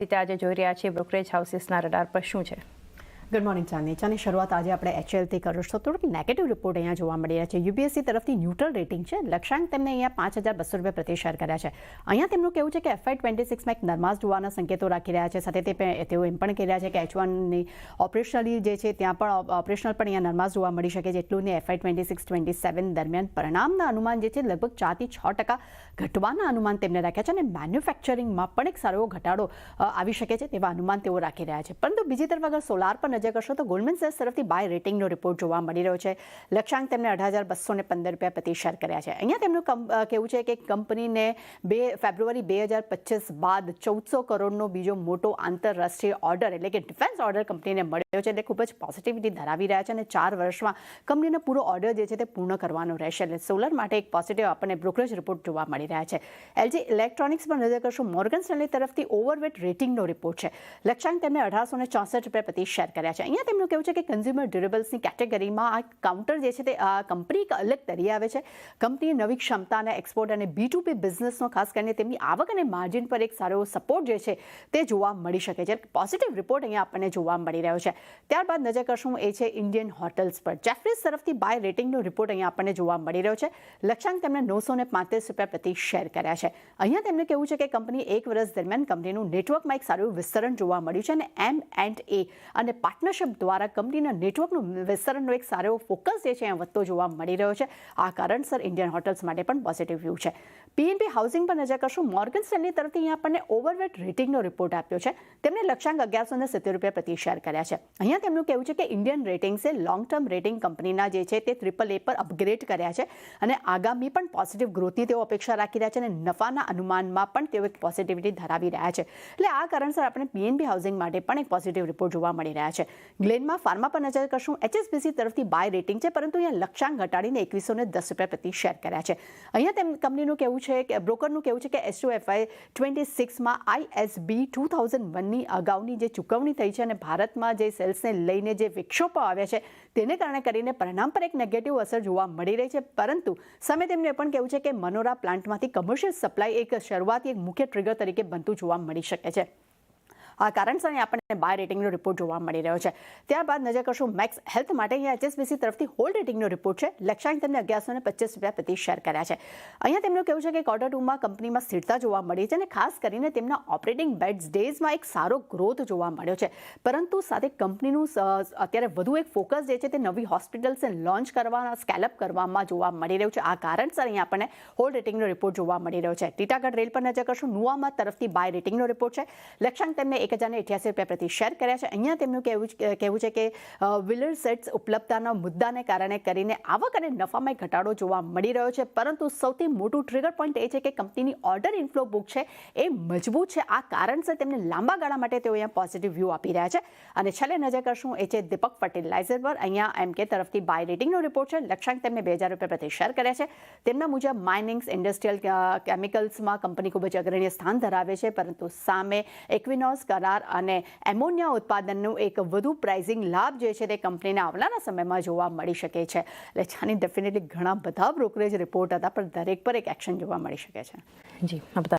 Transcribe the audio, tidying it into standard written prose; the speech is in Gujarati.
રીતે આજે જોઈ રહ્યા છીએ બ્રોકરેજ હાઉસીસના રડાર પર શું છે. ગુડ મોર્નિંગ ચાની શરૂઆત આજે આપણે HLથી કરીશું. થોડુંક નેગેટિવ રિપોર્ટ અહીંયા જોવા મળી રહ્યા છે. UPSC તરફથી ન્યુટ્રલ રેટિંગ છે. લક્ષ્યાંક તેમને અહીંયા 5,200 રૂપિયા પ્રતિ શેર કર્યા છે. અહીંયા તેમનું કહેવું છે કે FY26માં એક નરમાશ જોવાના સંકેતો રાખી રહ્યા છે. સાથે તેઓ એમ પણ કહી રહ્યા છે કે H1ની ઓપરેશનલી જે છે ત્યાં પણ ઓપરેશનલ પણ અહીંયા નરમાશ જોવા મળી શકે છે. એટલું ને FY26-27 દરમિયાન પરિણામના અનુમાન જે છે લગભગ 4 થી 6% ઘટવાના અનુમાન તેમને રાખ્યા છે અને મેન્યુફેક્ચરિંગમાં પણ એક સારો ઘટાડો આવી શકે છે તેવા અનુમાન તેઓ રાખી રહ્યા છે. પરંતુ બીજી તરફ અગર સોલાર પર નજર કરશો તો ગોલ્ડમેન સેક્સ તરફથી બાય રેટિંગનો રિપોર્ટ જોવા મળી રહ્યો છે. લક્ષ્યાંક તેમને 18,215 રૂપિયા પ્રતિ શેર કર્યા છે. અહીંયા તેમનું કહેવું છે કે કંપનીને ફેબ્રુઆરી 2025 બાદ 1,400 કરોડનો બીજો મોટો આંતરરાષ્ટ્રીય ઓર્ડર એટલે કે ડિફેન્સ ઓર્ડર કંપનીને મળ્યો છે. એટલે ખૂબ જ પોઝિટિવિટી ધરાવી રહ્યા છે અને 4 વર્ષમાં કંપનીનો પૂરો ઓર્ડર જે છે તે પૂર્ણ કરવાનો રહેશે. એટલે સોલર માટે એક પોઝિટિવ આપણને બ્રોકરેજ રિપોર્ટ જોવા મળી રહ્યા છે. LG ઇલેક્ટ્રોનિક્સ પર નજર કરશું. મોર્ગન સ્ટેનલી તરફથી ઓવરવેટ રેટિંગનો રિપોર્ટ છે. લક્ષ્યાંક તેમને 1,864 રૂપિયા પ્રતિ શેર કર્યા છે. અહીંયા તેમનું કહેવું છે કે કન્ઝ્યુમર ડ્યુરેબલ્સની કેટેગરીમાં આ કાઉન્ટર જે છે તે કંપની એક અલગ તરી આવે છે. કંપનીએ નવી ક્ષમતા અને એક્સપોર્ટ અને B2B બિઝનેસનો ખાસ કરીને તેમની આવક અને માર્જિન પર એક સારો સપોર્ટ જે છે તે જોવા મળી શકે છે. પોઝિટિવ રિપોર્ટ અહીંયા આપણને જોવા મળી રહ્યો છે. ત્યારબાદ નજર કરશું એ છે ઇન્ડિયન હોટલ્સ પર. જેફરીઝ તરફથી બાય રેટિંગનો રિપોર્ટ અહીંયા આપણને જોવા મળી રહ્યો છે. લક્ષ્યાંક તેમને 935 રૂપિયા પ્રતિ શેર કર્યા છે. અહીંયા તેમને કહેવું છે કે કંપની એક વર્ષ દરમિયાન કંપનીનું નેટવર્કમાં એક સારું વિસ્તરણ જોવા મળ્યું છે અને M&A અને પાર્ટનરશિપ દ્વારા કંપનીના નેટવર્કનું વિસ્તરણનો એક સારો ફોકસ જે છે અહીંયા વધતો જોવા મળી રહ્યો છે. આ કારણસર ઇન્ડિયન હોટલ્સ માટે પણ પોઝિટિવ વ્યૂ છે. PNB હાઉસિંગ પર નજર કરશું. મોર્ગન સ્ટેનલી તરફથી અહીંયા આપણને ઓવરવેટ રેટિંગનો રિપોર્ટ આપ્યો છે. તેમને લક્ષ્યાંક 1,170 રૂપિયા પ્રતિ શેર કર્યા છે. અહીંયા તેમનું કહેવું છે કે ઇન્ડિયન રેટિંગ્સે લોંગ ટર્મ રેટિંગ કંપનીના જે છે તે AAA પર અપગ્રેડ કર્યા છે અને આગામી પણ પોઝિટિવ ગ્રોથની તેઓ અપેક્ષા રાખી રહ્યા છે અને નફાના અનુમાનમાં પણ તેઓ એક પોઝિટિવિટી ધરાવી રહ્યા છે. એટલે આ કારણસર આપણે PNB હાઉસિંગ માટે પણ એક પોઝિટિવ રિપોર્ટ જોવા મળી રહ્યા છે. ગ્લેનમાં ફાર્મા પર નજર કરશું. HSBC તરફથી બાય રેટિંગ છે પરંતુ અહીંયા લક્ષ્યાંક ઘટાડીને 2,110 રૂપિયા પ્રતિ શેર કર્યા છે. અહીંયા કંપનીનું કહેવું છે કે બ્રોકરનું કહેવું છે કે H2 FY26માં ISB 2001ની અગાઉની જે ચૂકવણી થઈ છે અને ભારતમાં જે સેલ્સને લઈને જે વિક્ષેપો આવ્યા છે તેને કારણે કરીને પરિણામ પર એક નેગેટિવ અસર જોવા મળી રહી છે. પરંતુ સામે તેમનું એ પણ કહેવું છે કે મનોરા પ્લાન્ટમાંથી કમર્શિયલ સપ્લાય એક શરૂઆતી એક મુખ્ય ટ્રિગર તરીકે બનતું જોવા મળી શકે છે. આ કારણસર આપણને બાય રેટિંગનો રિપોર્ટ જોવા મળી રહ્યો છે. ત્યારબાદ નજર કરશું મેક્સ હેલ્થ માટે. અહીંયા HSBC તરફથી હોલ્ડ રેટિંગનો રિપોર્ટ છે. લક્ષ્યાંક તેમને 1,125 રૂપિયા પ્રતિ શેર કર્યા છે. અહીંયા તેમનું કહેવું છે કે Q2માં કંપનીમાં સ્થિરતા જોવા મળી છે અને ખાસ કરીને તેમના ઓપરેટિંગ બેડ્સ ડેઝમાં એક સારો ગ્રોથ જોવા મળ્યો છે. પરંતુ સાથે કંપનીનું અત્યારે વધુ એક ફોકસ જે છે તે નવી હોસ્પિટલ્સને લોન્ચ કરવાના સ્કેલઅપ કરવામાં જોવા મળી રહ્યું છે. આ કારણસર અહીંયા આપણને હોલ્ડ રેટિંગનો રિપોર્ટ જોવા મળી રહ્યો છે. ટીટાગઢ રેલ પર નજર કરશું. નુઆમા તરફથી બાય રેટિંગનો રિપોર્ટ છે. લક્ષ્યાંક તેમને 1,088 રૂપિયા પ્રતિ શેર કર્યા છે. અહીંયા તેમનું કહેવું છે કે વ્હીલર સેટ્સ ઉપલબ્ધતાના મુદ્દાને કારણે કરીને આવક અને નફામાં ઘટાડો જોવા મળી રહ્યો છે. પરંતુ સૌથી મોટું ટ્રિગર પોઈન્ટ એ છે કે કંપનીની ઓર્ડર ઇન્ફ્લો બુક છે એ મજબૂત છે. આ કારણસર તેમને લાંબા ગાળા માટે તેઓ અહીંયા પોઝિટિવ વ્યૂ આપી રહ્યા છે. અને છેલ્લે નજર કરશું એ છે દીપક ફર્ટિલાઇઝર પર. અહીંયા MK તરફથી બાય રેટિંગનો રિપોર્ટ છે. લક્ષ્યાંક તેમને 2,000 રૂપિયા પ્રતિ શેર કર્યા છે. તેમના મુજબ માઇનિંગ્સ ઇન્ડસ્ટ્રીયલ કેમિકલ્સમાં કંપની ખૂબ જ અગ્રણી સ્થાન ધરાવે છે. પરંતુ સામે એક્વિનોસ કરાર અને એમોનિયા ઉત્પાદનનું એક વધુ પ્રાઇઝિંગ લાભ જે છે તે કંપનીના આવનારા સમયમાં જોવા મળી શકે છે. એટલે છાની ડેફિનેટલી ઘણા બધા બ્રોકરેજ રિપોર્ટ હતા પણ દરેક પર એક એક્શન જોવા મળી શકે છે. જી આ બધા